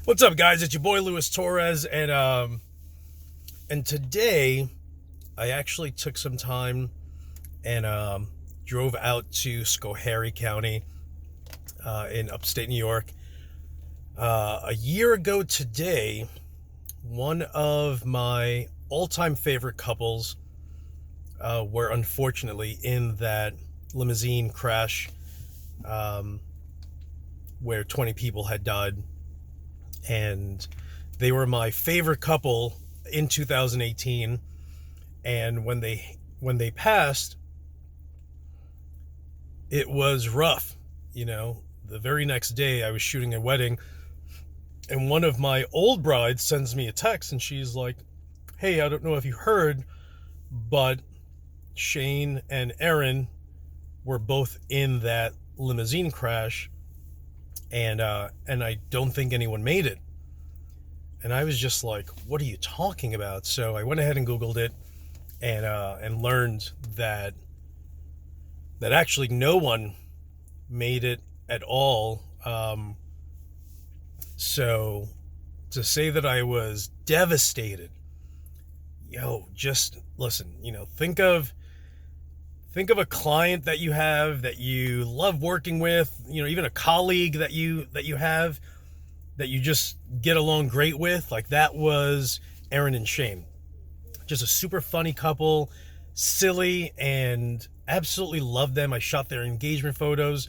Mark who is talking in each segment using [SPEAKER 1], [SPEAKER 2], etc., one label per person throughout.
[SPEAKER 1] What's up, guys? It's your boy Luis Torres, and today I actually took some time and drove out to Schoharie County in upstate New York. A year ago today, one of my all-time favorite couples were unfortunately in that limousine crash where 20 people had died. And they were my favorite couple in 2018. And when they passed, it was rough. The very next day I was shooting a wedding, and one of my old brides sends me a text, and she's like, "Hey, I don't know if you heard, but Shane and Erin were both in that limousine crash, and I don't think anyone made it." And I was just like, "What are you talking about?" So I went ahead and Googled it, and learned that actually no one made it at all. So to say that I was devastated, just listen. Think of a client that you have, that you love working with, even a colleague that you have, that you just get along great with. Like, that was Erin and Shane. Just a super funny couple, silly, and absolutely loved them. I shot their engagement photos.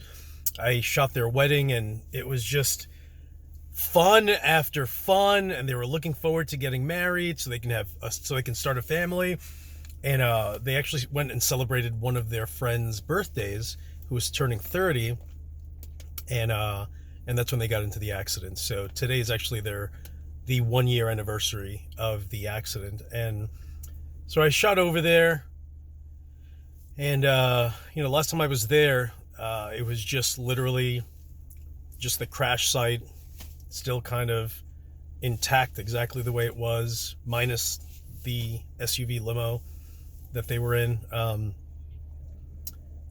[SPEAKER 1] I shot their wedding, and it was just fun after fun, and they were looking forward to getting married so they can start a family. And they actually went and celebrated one of their friends' birthdays, who was turning 30, and that's when they got into the accident. So today is actually the 1 year anniversary of the accident. And so I shot over there, and last time I was there, it was just literally just the crash site, still kind of intact, exactly the way it was, minus the SUV limo that they were in.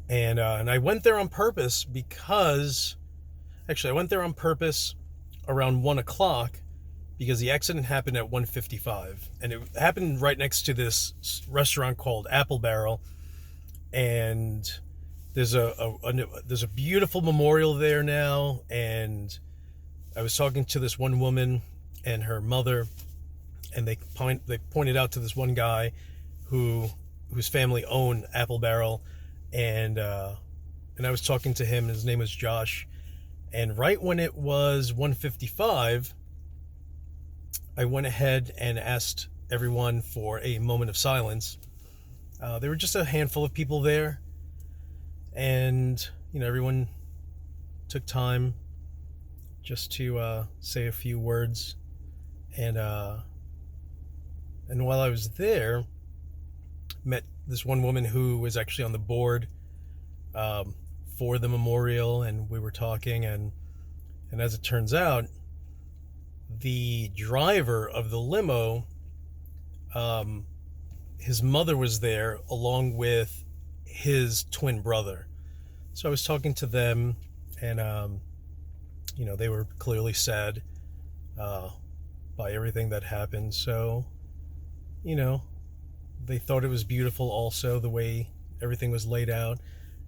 [SPEAKER 1] And I went there on purpose because, actually, I went there on purpose around 1:00, because the accident happened at 1:55, and it happened right next to this restaurant called Apple Barrel. And there's a beautiful memorial there now. And I was talking to this one woman and her mother, and they pointed out to this one guy whose family owned Apple Barrel, and I was talking to him. His name was Josh. And right when it was 1:55, I went ahead and asked everyone for a moment of silence. There were just a handful of people there, and everyone took time just to say a few words. And while I was there, met this one woman who was actually on the board for the memorial, and we were talking, and as it turns out, the driver of the limo, his mother was there along with his twin brother. So I was talking to them, and they were clearly sad by everything that happened. So they thought it was beautiful also, the way everything was laid out.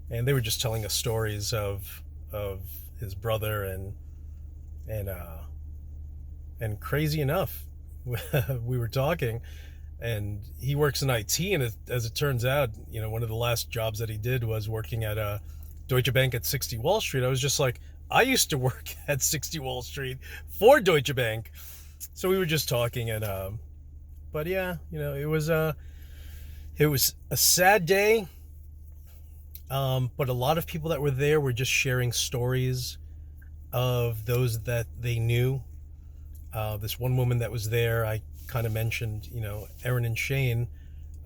[SPEAKER 1] And they were just telling us stories of his brother, and crazy enough, we were talking, and he works in IT, and as it turns out, one of the last jobs that he did was working at Deutsche Bank at 60 Wall Street. I was just like, I used to work at 60 Wall Street for Deutsche Bank. So we were just talking, and but yeah, it was a sad day. But a lot of people that were there were just sharing stories of those that they knew. This one woman that was there, I kind of mentioned, Erin and Shane.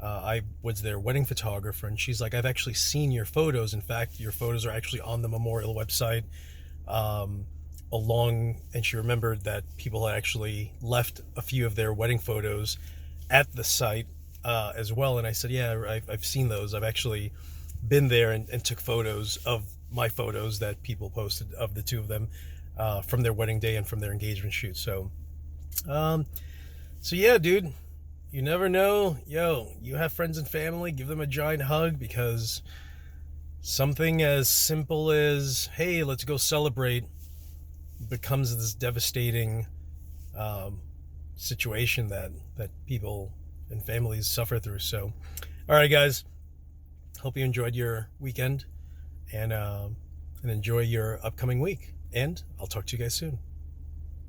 [SPEAKER 1] I was their wedding photographer, and she's like, "I've actually seen your photos. In fact, your photos are actually on the memorial website." And she remembered that people had actually left a few of their wedding photos at the site as well. And I said, "Yeah, I've seen those. I've actually been there and took photos of my photos that people posted of the two of them." from their wedding day and from their engagement shoot. Um, so yeah, dude, you never know. Yo, you have friends and family, give them a giant hug, because something as simple as, hey, let's go celebrate, becomes this devastating situation that people and families suffer through. So, all right, guys, hope you enjoyed your weekend, and enjoy your upcoming week. And I'll talk to you guys soon.